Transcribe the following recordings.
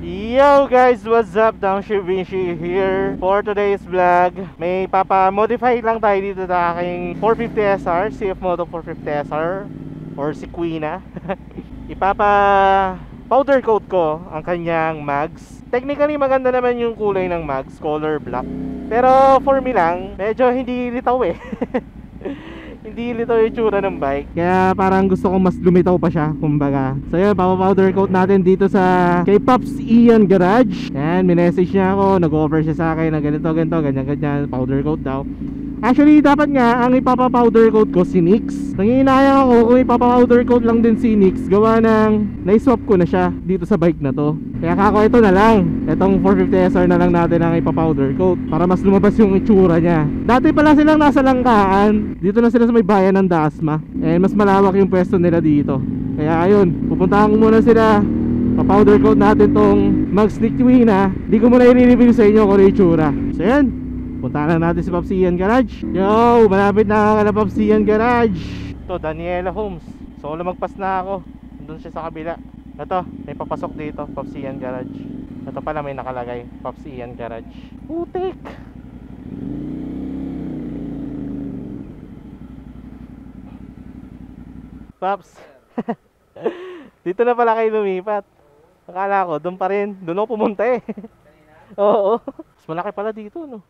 Yo guys, what's up? Downshift Vinci here for today's vlog. May papa-modify lang tayo dito sa aking 450SR, CF Moto 450SR or si Quina. Ipapa powder coat ko ang kanyang mags. Technically maganda naman yung kulay ng mags, color black. Pero for me lang, medyo hindi litaw eh. Hindi litaw yung tsura ng bike. Kaya parang gusto kong mas lumitaw pa siya, kumbaga. So yun, papa-powder coat natin dito sa kay Pops Ian Garage. Yan, minessage niya ako, nag-offer siya sa akin na ganito, ganyan, powder coat daw. Actually, dapat nga, ang ipapa-powder coat ko si Nix. Nanginayang ako kung ipapa-powder coat lang din si Nix, gawa ng na-swap ko na siya dito sa bike na to. Kaya kako ito na lang, itong 450SR na lang natin ang ipapa-powder coat para mas lumabas yung itsura niya. Dati pala silang nasa Langkaan, dito na sila sa may bayan ng Dasma. And mas malawak yung pwesto nila dito. Kaya ayun, pupuntahan ko muna sila. Pa-powder coat natin tong Mags ni Quina. Di ko muna i-review sa inyo kung ano yung itsura. So yan, puntahan na natin si Pops Ian Garage. Yo, malapit na ka na Pops Ian Garage. Ito, Daniela Homes. So lumagpas na ako, doon siya sa kabila. Ito, may papasok dito, Pops Ian Garage. Ito pala may nakalagay, Pops Ian Garage. Putik! Pops, dito na pala kayo lumipat. Akala ko, doon pa rin. Doon ako pumunta eh. Oo. Mas malaki pala dito, no?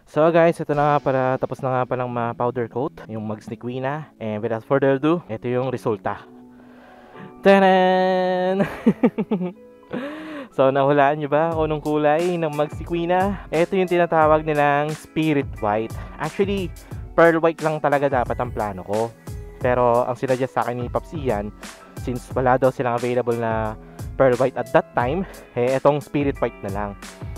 So guys, ito na nga pala, tapos na nga palang ma-powder coat yung mugs ni Queena. And without further ado, ito yung resulta. Taran! So nahulaan nyo ba kung anong kulay ng mugs ni Queena? Ito yung tinatawag nilang Spirit White. Actually, Pearl White lang talaga dapat ang plano ko. Pero ang sinadya sa akin ni Pops Ian, since wala daw silang available na Pearl White at that time, etong Spirit White na lang.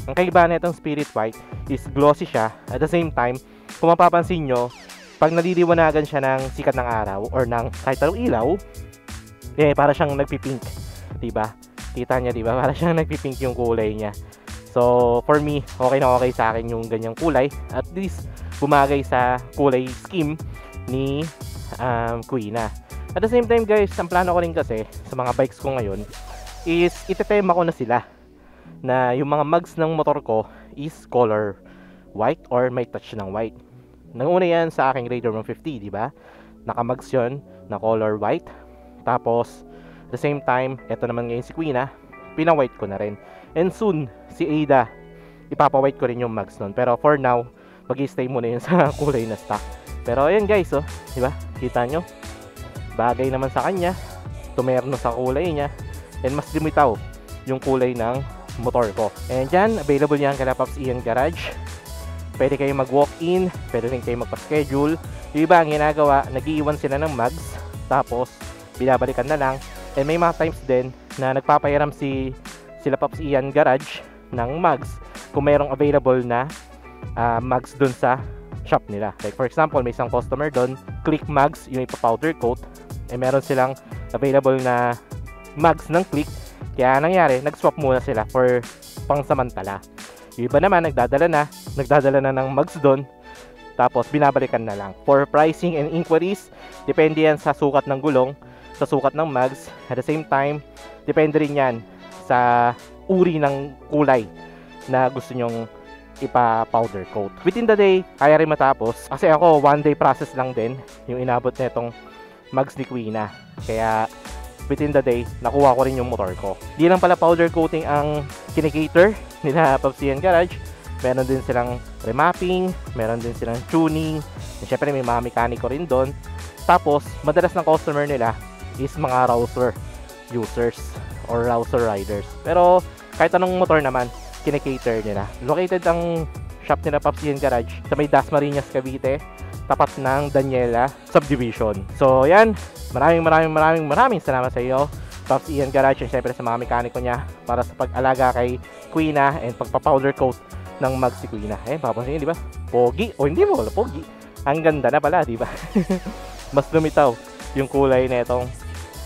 Ang kaibahan na itong Spirit White is glossy siya. At the same time, kung mapapansin nyo, pag naliliwanagan siya ng sikat ng araw or ng kahit anong ilaw, para siyang nagpipink, diba? Kita niya, diba? Para siyang nagpipink yung kulay niya. So, for me, okay na okay sa akin yung ganyang kulay. At least, bumagay sa kulay scheme ni Queena. At the same time guys, ang plano ko rin kasi sa mga bikes ko ngayon is itetema ko na sila na yung mga mugs ng motor ko is color white or may touch ng white. Nanguna yan sa aking Raider 150, di ba? Naka-mugs yun na color white. Tapos, at the same time, eto naman ngayon si Queena, pina-white ko na rin. And soon, si Ada, ipapa-white ko rin yung mugs nun. Pero for now, mag-i-stay muna yun sa kulay na stock. Pero ayan guys, oh, di ba? Kita nyo? Bagay naman sa kanya. Tumerno sa kulay niya. And mas lumitaw yung kulay ng motor ko. And dyan, available yan kala Pops Ian Garage. Pwede kayo mag-walk-in, pwede rin kayo magpa-schedule. Yung iba ang ginagawa, nag-iiwan sila ng mugs, tapos binabalikan na lang. And may mga times din na nagpapayaram sila Pops Ian Garage ng mugs kung mayroong available na mugs dun sa shop nila. Like for example, may isang customer dun, Click Mugs, yung ipa-powder coat, meron silang available na mugs ng Click. Kaya nangyari, nag-swap muna sila for pangsamantala. Yung iba naman, nagdadala na ng mugs doon, tapos binabalikan na lang. For pricing and inquiries, depende yan sa sukat ng gulong, sa sukat ng mugs. At the same time, depende rin yan sa uri ng kulay na gusto nyong ipa-powder coat. Within the day, kaya rin matapos. Kasi ako, 1 day process lang din yung inabot na itong mugs ni Queena. Kaya within the day, nakuha ko rin yung motor ko. Di lang pala powder coating ang kinikater nila Pops Ian Garage. Meron din silang remapping, meron din silang tuning. And syempre may mga mekaniko rin doon. Tapos, madalas ng customer nila is mga rouser users or rouser riders. Pero kahit anong motor naman, kinikater nila. Located ang shop nila Pops Ian Garage sa may Dasmariñas, Cavite, tapat ng Daniela Subdivision. So yan, maraming salamat sa iyo Pops Ian Garage, and syempre sa mga mekaniko niya para sa pag-alaga kay Queena and pagpa-powder coat ng mugs si Queena. Papansin niyo, di ba? Pogi. O hindi mo, pogi. Ang ganda na pala, di ba? Mas lumitaw yung kulay na itong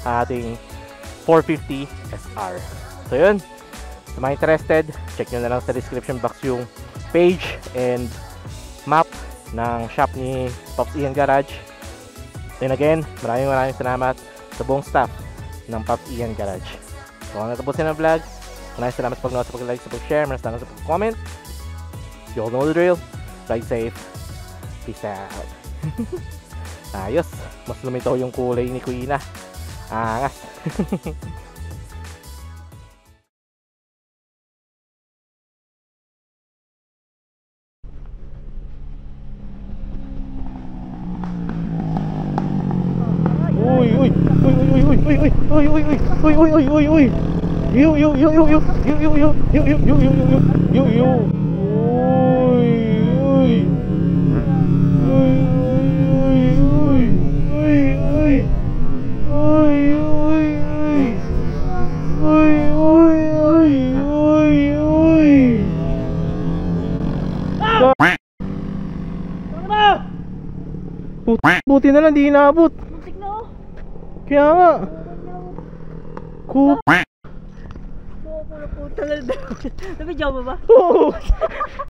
ating 450 SR. So yun, sa mga interested, check nyo na lang sa description box yung page and map ng shop ni Pops Ian Garage. And again, maraming salamat sa buong staff ng Pops Ian Garage. So kung natapusin ang vlog, maraming salamat sa pag-nood, sa pag-like, sa pag-share, maraming salamat sa pag-comment. You all know the drill. Ride safe. Peace out. Ayos, mas lumitaw yung kulay ni Queena. Angas. Buti na lang di inaabot. Kaya nga. Cool. Tagal daw. Nabidyo mo ba? Oo.